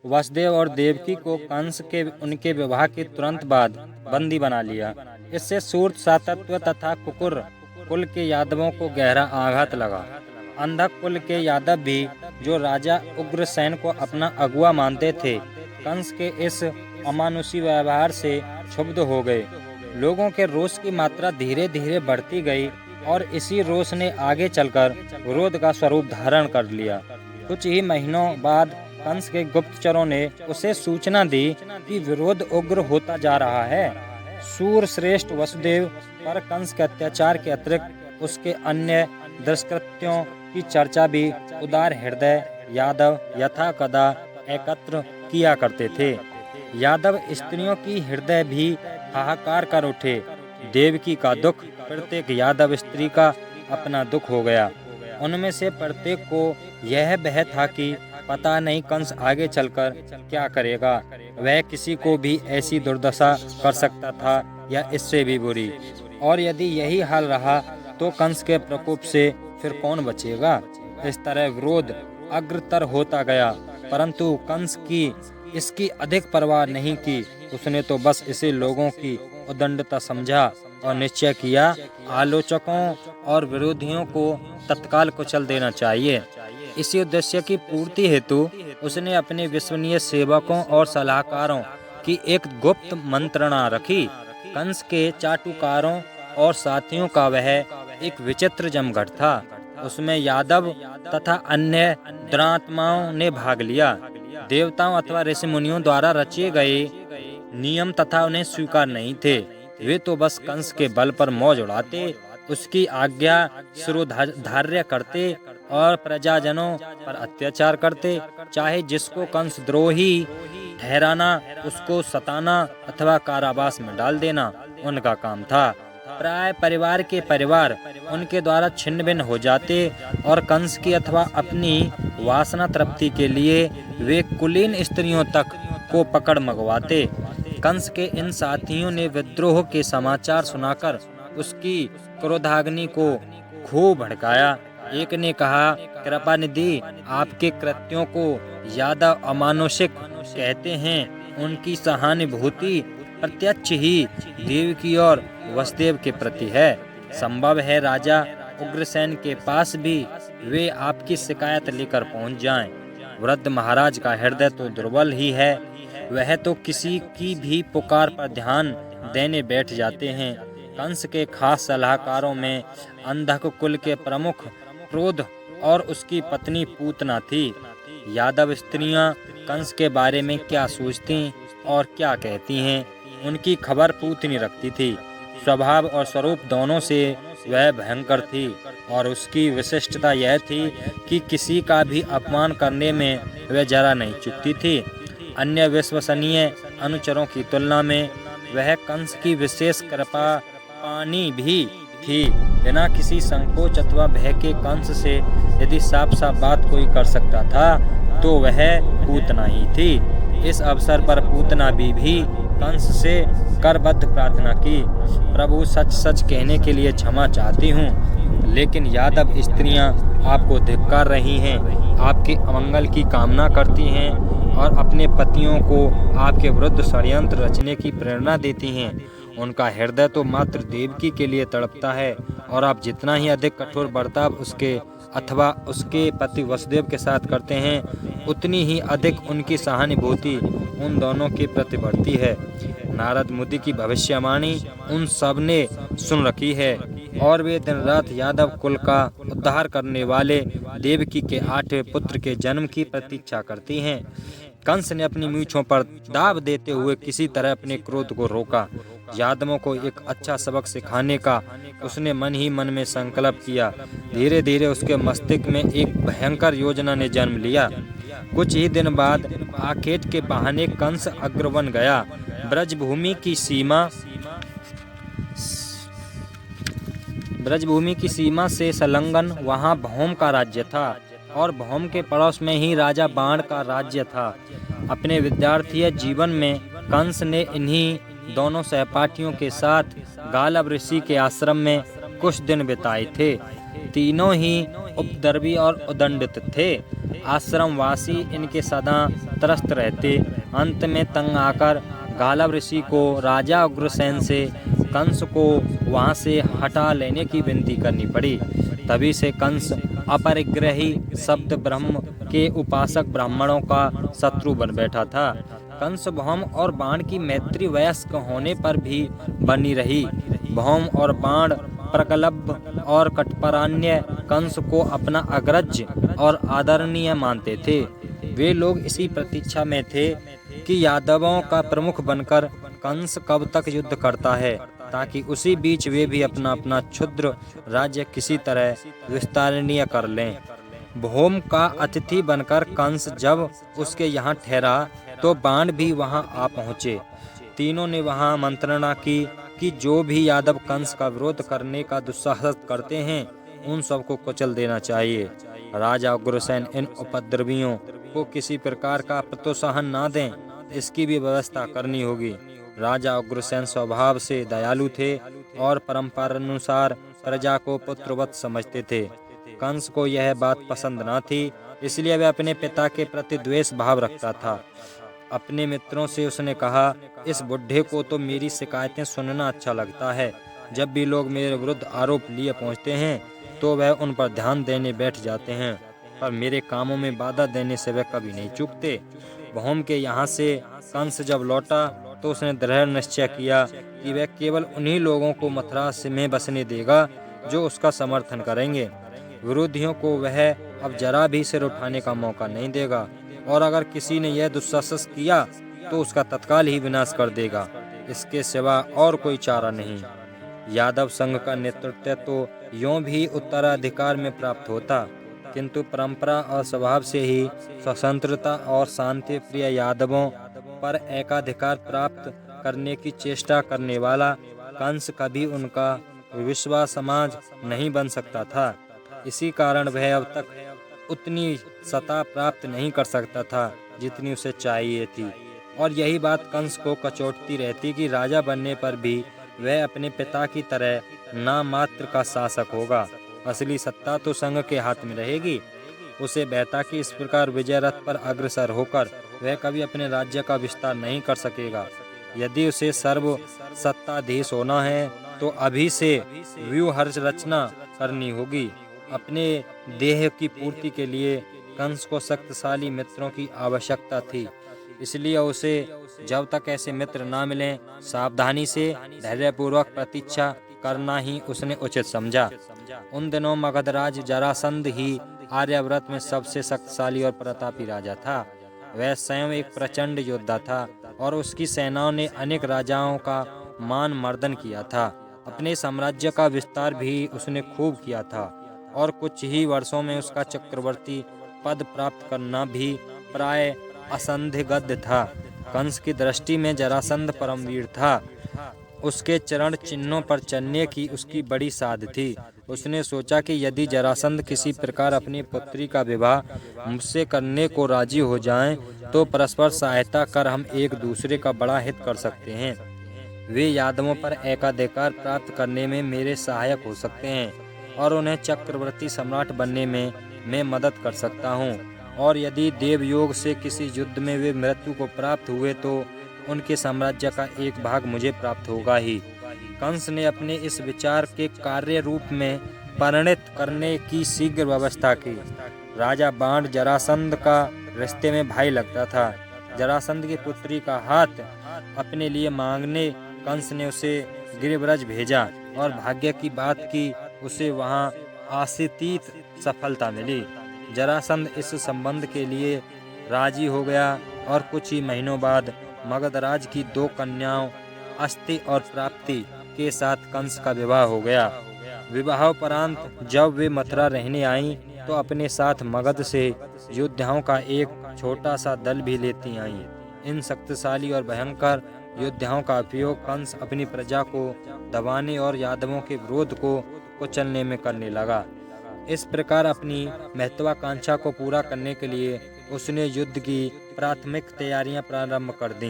वसुदेव और देवकी को कंस के उनके विवाह के तुरंत बाद बंदी बना लिया। इससे सूर्य सातत्व तथा कुकुर कुल के यादवों को गहरा आघात लगा। अंधक कुल के यादव भी, जो राजा उग्रसेन को अपना अगुआ मानते थे, कंस के इस अमानुषी व्यवहार से क्षुब्ध हो गए। लोगों के रोष की मात्रा धीरे धीरे बढ़ती गई और इसी रोष ने आगे चलकर विरोध का स्वरूप धारण कर लिया। कुछ ही महीनों बाद कंस के गुप्तचरों ने उसे सूचना दी कि विरोध उग्र होता जा रहा है। सूर श्रेष्ठ वसुदेव पर कंस के अत्याचार के अतिरिक्त उसके अन्य दुष्कृत्यों की चर्चा भी उदार हृदय यादव यथा कदा एकत्र किया करते थे। यादव स्त्रियों की हृदय भी हाहाकार कर उठे। देवकी का दुख प्रत्येक यादव स्त्री का अपना दुख हो गया। उनमें से प्रत्येक को यह भय था कि पता नहीं कंस आगे चलकर क्या करेगा। वह किसी को भी ऐसी दुर्दशा कर सकता था या इससे भी बुरी। और यदि यही हाल रहा तो कंस के प्रकोप से फिर कौन बचेगा। इस तरह विरोध अग्रतर होता गया, परंतु कंस की इसकी अधिक परवाह नहीं की। उसने तो बस इसे लोगों की उदंडता समझा और निश्चय किया आलोचकों और विरोधियों को तत्काल कुचल देना चाहिए। इसी उद्देश्य की पूर्ति हेतु उसने अपने विश्वसनीय सेवकों और सलाहकारों की एक गुप्त मंत्रणा रखी। कंस के चाटुकारों और साथियों का वह एक विचित्र जमघट था। उसमें यादव तथा अन्य दुरात्माओं ने भाग लिया। देवताओं अथवा ऋषि मुनियों द्वारा रचे गए नियम तथा उन्हें स्वीकार नहीं थे। वे तो बस कंस के बल पर मौज उड़ाते, उसकी आज्ञा शिरोधार्य करते और प्रजाजनों पर अत्याचार करते। चाहे जिसको कंस द्रोही ठहराना, उसको सताना अथवा कारावास में डाल देना उनका काम था। प्राय परिवार के परिवार उनके द्वारा छिन्न भिन्न हो जाते और कंस की अथवा अपनी वासना तृप्ति के लिए वे कुलीन स्त्रियों तक को पकड़ मंगवाते। कंस के इन साथियों ने विद्रोह के समाचार सुनाकर उसकी क्रोधाग्नि को खूब भड़काया। एक ने कहा, कृपा निधि, आपके कृत्यों को यादव अमानुषिक कहते हैं। उनकी सहानुभूति प्रत्यक्ष ही देवकी और वसुदेव के प्रति है। संभव है राजा उग्रसेन के पास भी वे आपकी शिकायत लेकर पहुंच जाएं। वृद्ध महाराज का हृदय तो दुर्बल ही है। वह तो किसी की भी पुकार पर ध्यान देने बैठ जाते हैं। कंस के खास सलाहकारों में अंधक कुल के प्रमुख क्रोध और उसकी पत्नी पूतना थी। यादव स्त्रियां कंस के बारे में क्या सोचती और क्या कहती हैं, उनकी खबर पूतनी रखती थी। स्वभाव और स्वरूप दोनों से वह भयंकर थी और उसकी विशिष्टता यह थी कि किसी का भी अपमान करने में वह जरा नहीं चूकती थी। अन्य विश्वसनीय अनुचरों की तुलना में वह कंस की विशेष कृपा पानी भी थी। बिना किसी संकोच अथवा भय के कंस से यदि साफ साफ बात कोई कर सकता था तो वह पूतना ही थी। इस अवसर पर पूतना भी कंस से करबद्ध प्रार्थना की, प्रभु सच सच कहने के लिए क्षमा चाहती हूँ, लेकिन यादव स्त्रियाँ आपको धिक्कार रही हैं, आपके अमंगल की कामना करती हैं और अपने पतियों को आपके विरुद्ध षड्यंत्र रचने की प्रेरणा देती हैं। उनका हृदय तो मात्र देवकी के लिए तड़पता है और आप जितना ही अधिक कठोर बर्ताव उसके अथवा उसके पति वसुदेव के साथ करते हैं, उतनी ही अधिक उनकी सहानुभूति उन दोनों के प्रति बढ़ती है। नारद मुनि की भविष्यवाणी उन सब ने सुन रखी है और वे दिन रात यादव कुल का उद्धार करने वाले देवकी के 8वें पुत्र के जन्म की प्रतीक्षा करती हैं। कंस ने अपनी मूंछों पर दाब देते हुए किसी तरह अपने क्रोध को रोका। यादवों को एक अच्छा सबक सिखाने का उसने मन ही मन में संकल्प किया। धीरे धीरे उसके मस्तिष्क में एक भयंकर योजना ने जन्म लिया। कुछ ही दिन बाद आखेट के बहाने कंस अग्रवन गया। ब्रजभूमि की सीमा से संलग्न वहाँ भौम का राज्य था और भौम के पड़ोस में ही राजा बाण का राज्य था। अपने विद्यार्थी जीवन में कंस ने इन्हीं दोनों सहपाठियों के साथ गालव ऋषि के आश्रम में कुछ दिन बिताए थे। तीनों ही उपद्रवी और उदंडित थे। आश्रमवासी इनके सदा त्रस्त रहते। अंत में तंग आकर गालव ऋषि को राजा उग्रसेन से कंस को वहां से हटा लेने की विनती करनी पड़ी। तभी से कंस अपरिग्रही शब्द ब्रह्म के उपासक ब्राह्मणों का शत्रु बन बैठा था। कंस भौम और बाण की मैत्री वयस्क होने पर भी बनी रही। भौम और बाण प्रगल्भ और कटपरान्य कंस को अपना अग्रज और आदरणीय मानते थे। वे लोग इसी प्रतीक्षा में थे कि यादवों का प्रमुख बनकर कंस कब तक युद्ध करता है, ताकि उसी बीच वे भी अपना अपना क्षुद्र राज्य किसी तरह विस्तारणीय कर लें। भौम का अतिथि बनकर कंस जब उसके यहाँ ठहरा तो बाण भी वहां आ पहुँचे। तीनों ने वहां मंत्रणा की कि जो भी यादव कंस का विरोध करने का दुस्साहस करते हैं उन सबको कुचल देना चाहिए। राजा उग्रसेन इन उपद्रवियों को किसी प्रकार का प्रोत्साहन ना दें, इसकी भी व्यवस्था करनी होगी। राजा उग्रसेन स्वभाव से दयालु थे और परंपरानुसार प्रजा को पुत्रवत समझते थे। कंस को यह बात पसंद न थी, इसलिए वह अपने पिता के प्रति द्वेष भाव रखता था। अपने मित्रों से उसने कहा, इस बुढ़े को तो मेरी शिकायतें सुनना अच्छा लगता है। जब भी लोग मेरे विरुद्ध आरोप लिए पहुंचते हैं तो वह उन पर ध्यान देने बैठ जाते हैं, पर मेरे कामों में बाधा देने से वह कभी नहीं चूकते। भौम के यहाँ से कंस जब लौटा तो उसने दृढ़ निश्चय किया कि वह केवल उन्हीं लोगों को मथुरा में बसने देगा जो उसका समर्थन करेंगे। विरोधियों को वह अब जरा भी सिर उठाने का मौका नहीं देगा, और अगर किसी ने यह दुस्साहस किया तो उसका तत्काल ही विनाश कर देगा। इसके सिवा और कोई चारा नहीं। यादव संघ का नेतृत्व तो यूं भी उत्तराधिकार में प्राप्त होता, किंतु परंपरा और स्वभाव से ही स्वतंत्रता और शांति प्रिय यादवों पर एकाधिकार प्राप्त करने की चेष्टा करने वाला कंस कभी उनका विश्वास समाज नहीं बन सकता था। इसी कारण वह अब तक उतनी सत्ता प्राप्त नहीं कर सकता था जितनी उसे चाहिए थी, और यही बात कंस को कचोटती रहती कि राजा बनने पर भी वह अपने पिता की तरह नाम मात्र का शासक होगा। असली सत्ता तो संघ के हाथ में रहेगी। उसे बहता कि इस प्रकार विजय रथ पर अग्रसर होकर वह कभी अपने राज्य का विस्तार नहीं कर सकेगा। यदि उसे सर्व सत्ताधीश होना है तो अभी से व्यूह रचना करनी होगी। अपने देह की पूर्ति के लिए कंस को शक्तिशाली मित्रों की आवश्यकता थी, इसलिए उसे जब तक ऐसे मित्र ना मिलें सावधानी से धैर्यपूर्वक प्रतीक्षा करना ही उसने उचित समझा। उन दिनों मगधराज जरासंध ही आर्यावर्त में सबसे शक्तिशाली और प्रतापी राजा था। वह स्वयं एक प्रचंड योद्धा था और उसकी सेनाओं ने अनेक राजाओं का मान मर्दन किया था। अपने साम्राज्य का विस्तार भी उसने खूब किया था और कुछ ही वर्षों में उसका चक्रवर्ती पद प्राप्त करना भी प्राय असंदिग्ध था। कंस की दृष्टि में जरासंध परमवीर था। उसके चरण चिन्हों पर चलने की उसकी बड़ी साध थी। उसने सोचा कि यदि जरासंध किसी प्रकार अपनी पुत्री का विवाह मुझसे करने को राजी हो जाएं, तो परस्पर सहायता कर हम एक दूसरे का बड़ा हित कर सकते हैं। वे यादवों पर एकाधिकार प्राप्त करने में मेरे सहायक हो सकते हैं और उन्हें चक्रवर्ती सम्राट बनने में मैं मदद कर सकता हूँ। और यदि देवयोग से किसी युद्ध में वे मृत्यु को प्राप्त हुए तो उनके साम्राज्य का एक भाग मुझे प्राप्त होगा ही। कंस ने अपने इस विचार के कार्य रूप में परिणत करने की शीघ्र व्यवस्था की। राजा बाण जरासंध का रिश्ते में भाई लगता था। जरासंध की पुत्री का हाथ अपने लिए मांगने कंस ने उसे गिरिव्रज भेजा और भाग्य की बात की उसे वहां आशीतीत सफलता मिली। जरासंध इस संबंध के लिए राजी हो गया और कुछ ही महीनों बाद मगधराज की 2 कन्याओं अस्ति और प्राप्ति के साथ कंस का विवाह हो गया। विवाहोपरांत जब वे मथुरा रहने आईं तो अपने साथ मगध से योद्धाओं का एक छोटा सा दल भी लेती आईं। इन शक्तिशाली और भयंकर योद्धाओं का उपयोग कंस अपनी प्रजा को दबाने और यादवों के विरोध को कुचलने में करने लगा। इस प्रकार अपनी महत्वाकांक्षा को पूरा करने के लिए उसने युद्ध की प्राथमिक तैयारियां प्रारंभ कर दी।